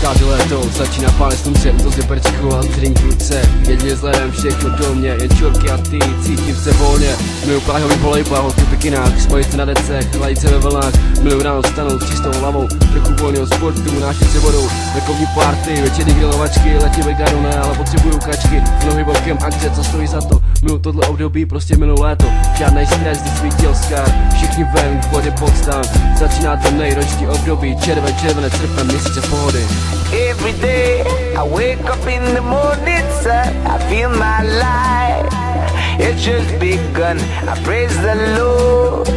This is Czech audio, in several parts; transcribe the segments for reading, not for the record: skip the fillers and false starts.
Přichází léto, začíná pálit slunce, to z perčiku a drink v ruce. Jedně vzhledem všechno do mě, jen čurky a ty, cítím se volně. Miluji Prahový volejbal, holky v bikinách, spojit se na decech, hladit se ve vlnách. Miluji ráno stanout s čistou hlavou, trochu volného sportu, nášet se vodou. Vekovní party, večerní grilovačky, letní veganu ne, ale potřebuju kačky. Nohy bokem akce, co stojí za to. Miluji tohle období, prostě miluji léto. Žádnej stres, kdy svítil skár, všichni ven, v chodě podstán. Začíná to nejročný období, červenec, srpen, měsíce pohody. Every day I wake up in the morning, sun, I feel my life, it's just begun. I praise the Lord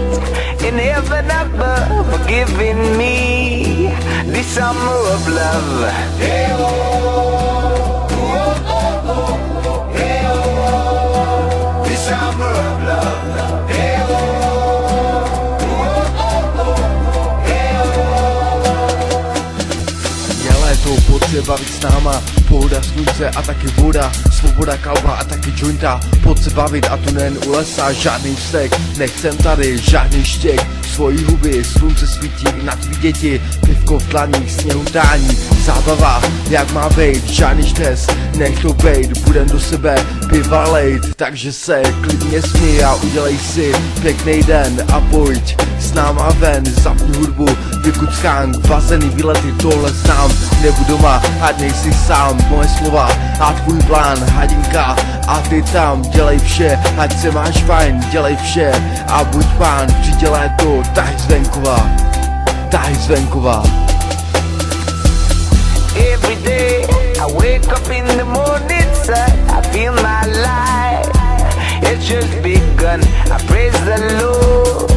in heaven above for giving me this summer of love. Hey, oh, oh, oh, oh, hey, oh, this summer of love. Hey, oh, pojď se bavit s náma, pohoda, slunce a taky voda, svoboda, kalba a taky jointa. Pojď se bavit a to nejen u lesa, žádný vztek, nechcem tady žádný štěk. Svojí huby, slunce svítí i na tvý děti, pivko v dlaních, sněhu tání, zábava, jak má být, žádný štes, nech to bejt, budem do sebe piva lejt. Takže se klidně směj a udělej si pěkný den a pojď s náma ven, zapni hudbu, vykuckán, bazény, výlety, tohle znám. Nebudu doma, ať nejsi sám, moje slova a tvůj plán, hadinka a ty tam, dělej vše, ať se máš fajn, dělej vše a buď pán, přijde léto, tahy z venkova, tahy z venkova. Every day I wake up in the morning, sun, I feel my life, it's just begun. I praise the Lord